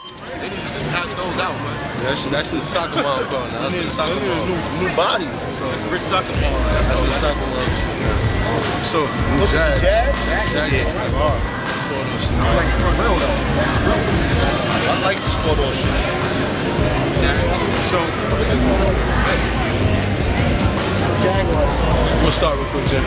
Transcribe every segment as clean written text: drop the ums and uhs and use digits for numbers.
They need to just patch those out, man. That's just soccer mom car now. That's just soccer mom. New body. So it's rich soccer mom. That's just soccer mom shit. So What's Jag. Jag? Jag. I like the front wheel though. I like this photo shit. So we'll start real quick, Jim.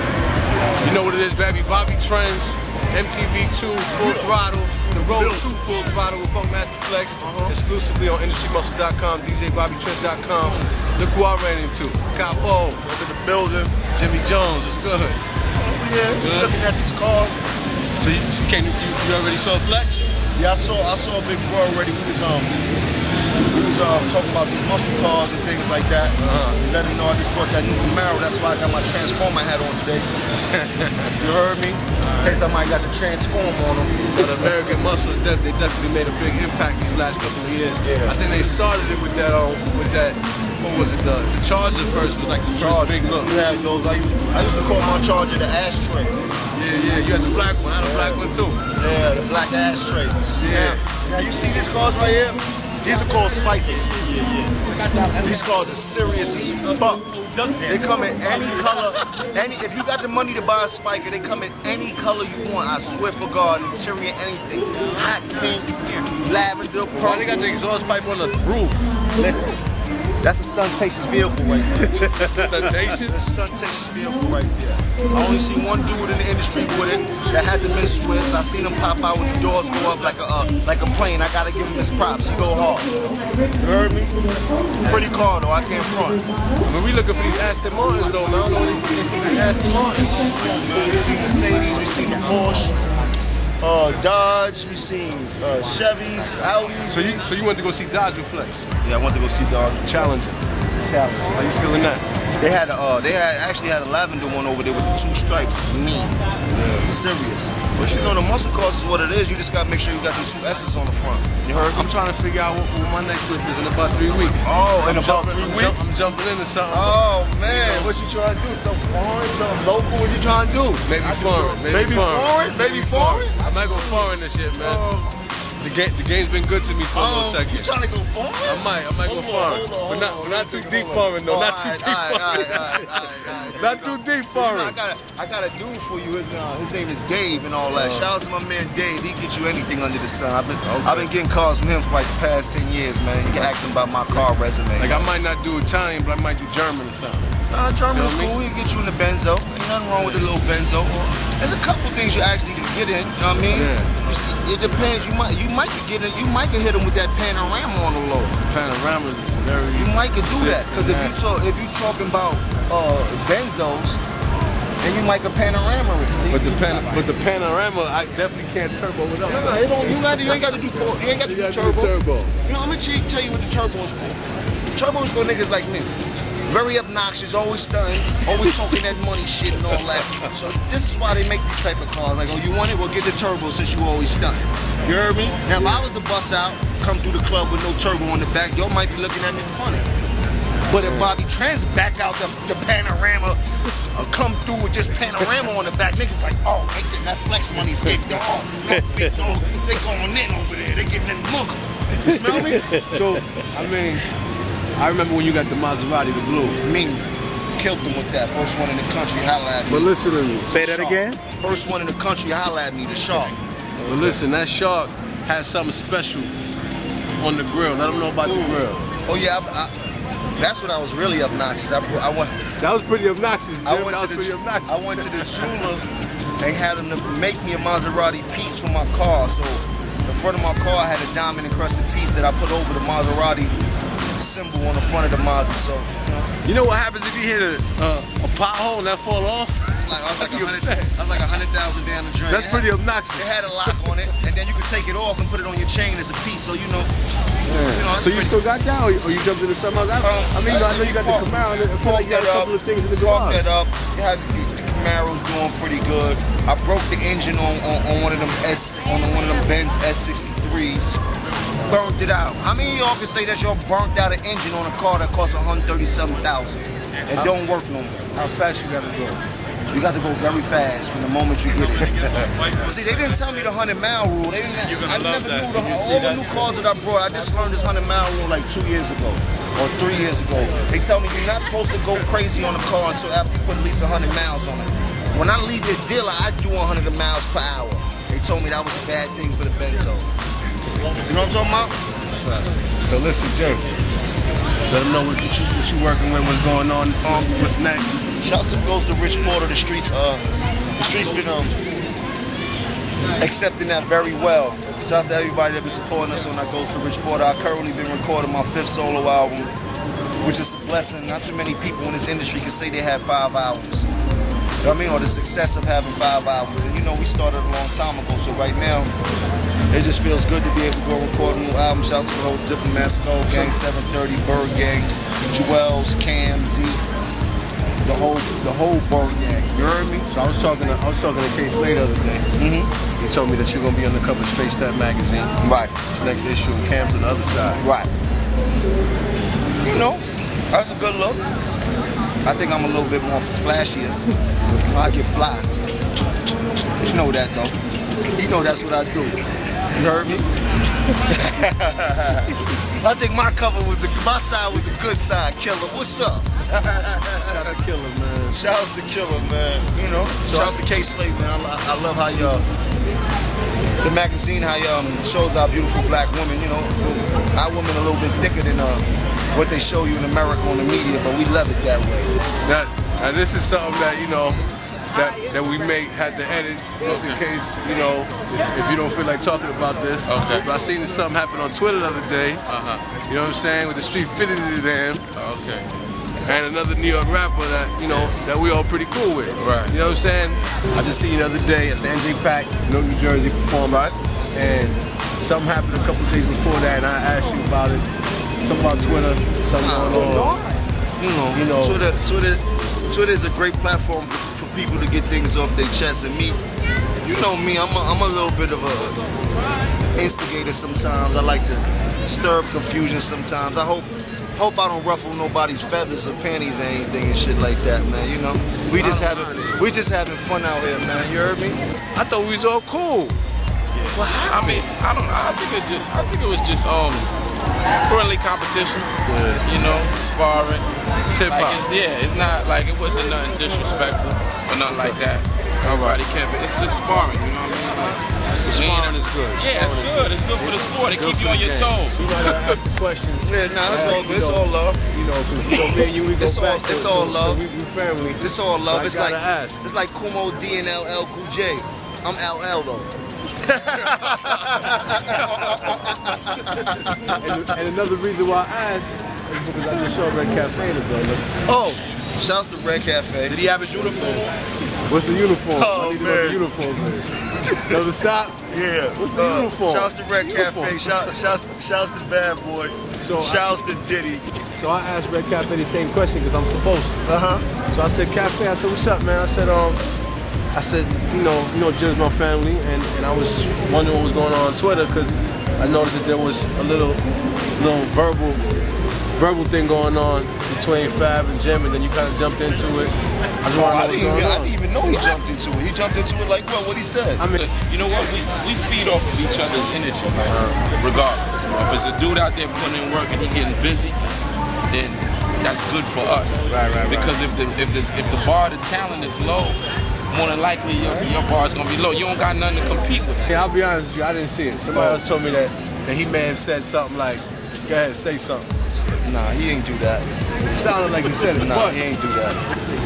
You know what it is, baby. Bobby Trends, MTV2, Full Throttle, The Road to Full Throttle with Funkmaster Flex, exclusively on IndustryMuscle.com, DJBobbyTrends.com. Look who I ran into. Capo, up in the building. Jimmy Jones, what's good? Yeah, looking at these cars. So you already saw Flex? Yeah, I saw Big Bro already. We was talking about these muscle cars and things like that. Let him know I just bought that new Camaro. That's why I got my Transformer hat on today. You heard me? In case I might got the Transform on them. But American Muscle, they definitely made a big impact these last couple of years. Yeah. I think they started it with that, what was it, the Charger first was like the first big look. Yeah, those, I used to call my Charger the ashtray. Yeah, you had the black one. I had a black one too. Yeah, the black ashtray. Yeah. Now you see these cars right here? These are called Spikers. These cars are serious as fuck. They come in any color. If you got the money to buy a Spiker, they come in any color you want. I swear for God, interior, anything. Hot pink, lavender, purple. Why they got the exhaust pipe on the roof? Listen, that's a stuntacious vehicle right there. Stuntacious? That's a stuntacious vehicle right there. I only see one dude in the industry with it. That had to been Swiss. I seen him pop out with the doors go up like a plane. I gotta give him his props. He go hard. You heard me? Pretty car though. I can't front. When we looking for these Aston Martins though, man. I don't know if these Aston Martins. We seen Mercedes. We seen the Porsche. Dodge. We seen Chevys, Audis. So you went to go see Dodge with Flex? Yeah, I went to go see Dodge. Challenger. How you feeling that? They actually had a lavender one over there with the 2 stripes. Mean. Serious. But you know the muscle cars is what it is. You just gotta make sure you got the 2 S's on the front. You heard me? I'm trying to figure out what my next trip is in about 3 weeks. Oh, in about 3 weeks? I'm jumping into something. Oh man, what you trying to do? Something foreign, something local? What you trying to do? Maybe foreign. Maybe foreign? Maybe foreign? I might go foreign this shit, man. The game's been good to me for a little second. You trying to go foreign? I might go foreign. But not too deep foreign though. Not too deep foreign. Not too deep foreign. I got a dude for you. His name is Dave and all that. Shout out to my man Dave. He get you anything under the sun. I've been getting calls from him for like the past 10 years, man. You can ask him about my car resume. Like I might not do Italian, but I might do German or something. German is cool. We can get you in the Benzo. Ain't nothing wrong with the little Benzo. There's a couple things you actually can get in. You know what I mean? Yeah. It depends. You might can hit him with that panorama on the low. Panorama is very. You might can do that because if you talking about Benzos, then you might get panorama with it. But the panorama, I definitely can't turbo it up. No, you ain't got to do turbo. You know, I'm gonna tell you what the turbo is for. Turbo is for niggas like me. Very obnoxious, always stunting, always talking that money shit and all that. So this is why they make these type of cars. Like, oh, you want it? Well, get the turbo since you always stunting. You heard me? Now, if I was to bust out, come through the club with no turbo on the back, y'all might be looking at me funny. But if Bobby Trends back out the panorama, come through with just panorama on the back, niggas like, oh, that Flex money's getting dog. They going in over there. They getting in the monk. You smell me? So, I mean, I remember when you got the Maserati, the blue. Killed them with that. First one in the country, holla at me. But listen to me. Say that again? First one in the country, holla at me, the Shark. But listen, that Shark has something special on the grill. Let them know about the grill. Oh yeah, that's when I was really obnoxious. That was pretty obnoxious, Jim. I went to the jeweler and had him to make me a Maserati piece for my car. So the front of my car had a diamond encrusted piece that I put over the Maserati symbol on the front of the Mazda. So you know what happens if you hit a pothole and that fall off? I was like 100,000 down the drain. That's pretty obnoxious. It had a lock on it, and then you could take it off and put it on your chain as a piece. So you know. So you still got down, or you jumped into something else? I mean, I know you got the Camaro. I feel like you had a couple of things in the garage. That up. The Camaro's doing pretty good. I broke the engine on one of them Benz S63s. Burnt it out. How many of y'all can say that y'all burnt out an engine on a car that costs $137,000? and don't work no more. How fast you gotta go? You got to go very fast from the moment you get it. See, they didn't tell me the 100-mile rule. I never knew all the new cars that I brought. I just learned this 100-mile rule like 2 years ago or 3 years ago. They tell me you're not supposed to go crazy on the car until after you put at least 100 miles on it. When I leave the dealer, I do 100 miles per hour. They told me that was a bad thing for the Benzo. You know what I'm talking about? So listen, Jim. Let them know what you working with, what's going on, what's next. Shouts goes to Rich Porter. The streets been accepting that very well. Shouts to everybody that been supporting us on that Goes to Rich Porter. I currently been recording my 5th solo album, which is a blessing. Not too many people in this industry can say they had 5 albums. You know what I mean? Or the success of having 5 albums. And you know, we started a long time ago, so right now, it just feels good to be able to go record a new album. Shout out to the whole Diplomat, Skull Gang, 730, Bird Gang, Jewels, Cam, Z, the whole Bird Gang. You heard me? So I was talking to K Slay the other day. He told me that you're gonna be on the cover of Straight Step magazine. Right. This next issue, Cam's on the other side. Right. You know, that's a good look. I think I'm a little bit more splashier. You know, I get fly. You know that though. You know that's what I do. You heard me? I think my cover was my side was the good side. Killer, what's up? Shout out to Killer, man. Shouts to Killer, man. You know, shouts to K Slate, man. I love how the magazine, how shows our beautiful black women. You know, our women a little bit thicker than what they show you in America on the media, but we love it that way. Now this is something that, you know, that we may have to edit just in case, you know, if you don't feel like talking about this. Okay. But I seen something happen on Twitter the other day. You know what I'm saying? With the street fitted to them. Okay. And another New York rapper that, you know, that we all pretty cool with. Right. You know what I'm saying? I just seen the other day at the NJ Pack, New Jersey performance. And something happened a couple of days before that, and I asked you about it. Something about Twitter, something going on. You know, Twitter is a great platform for people to get things off their chest. And me, you know me, I'm a little bit of a instigator sometimes. I like to stir up confusion sometimes. I hope I don't ruffle nobody's feathers or panties or anything and shit like that, man. You know, we just having fun out here, man. You heard me? I thought we was all cool. Yeah. I mean, I think it was just friendly competition. Yeah. You know, sparring. Hip hop. It's not like it wasn't nothing disrespectful or nothing like that. Everybody can, but it's just sparring. You know what I mean? Like, sparring is good. Yeah, it's good. It's good for the sport. It keeps you on your toes. You gotta ask the questions. Yeah, nah, it's all good. It's all love. You know, because you know, me and you, we go back. It's all love. We family. It's all love. So It's like Kumo D and LL Cool J. I'm LL though. and another reason why I asked is because I just saw Red Cafe today. Oh, shouts to Red Cafe. Did he have his uniform on? What's the uniform? Oh, I need to know man. the uniform, man. Know the stop? Yeah. What's the uniform? Shouts to Red Cafe. Shouts to Bad Boy. Shouts to Diddy. So I asked Red Cafe the same question because I'm supposed to. So I said, Cafe, I said, what's up, man? I said, you know, Jim's my family, and I was wondering what was going on Twitter because I noticed that there was a little verbal thing going on between Fab and Jim, and then you kind of jumped into it. I just want to know what's going on. I didn't even know he jumped into it. He jumped into it like what he said. I mean, you know what? We feed off of each other's energy, regardless. If it's a dude out there putting in work and he getting busy, then that's good for us. Right. Because if the bar, the talent is low, more than likely your bar is gonna be low. You don't got nothing to compete with. Yeah, I'll be honest with you, I didn't see it. Somebody else told me that he may have said something like, go ahead, say something. Nah, he ain't do that. It sounded like he said it. Nah, he ain't do that.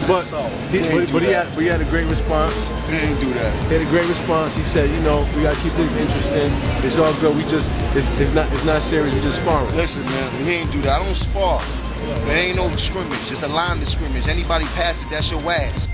But he had a great response. He ain't do that. He had a great response. He said, you know, we gotta keep things interesting. It's all good. It's not serious. We just sparring. Listen, man, he ain't do that. I don't spar. There ain't no scrimmage. It's a line to scrimmage. Anybody pass it, that's your ass.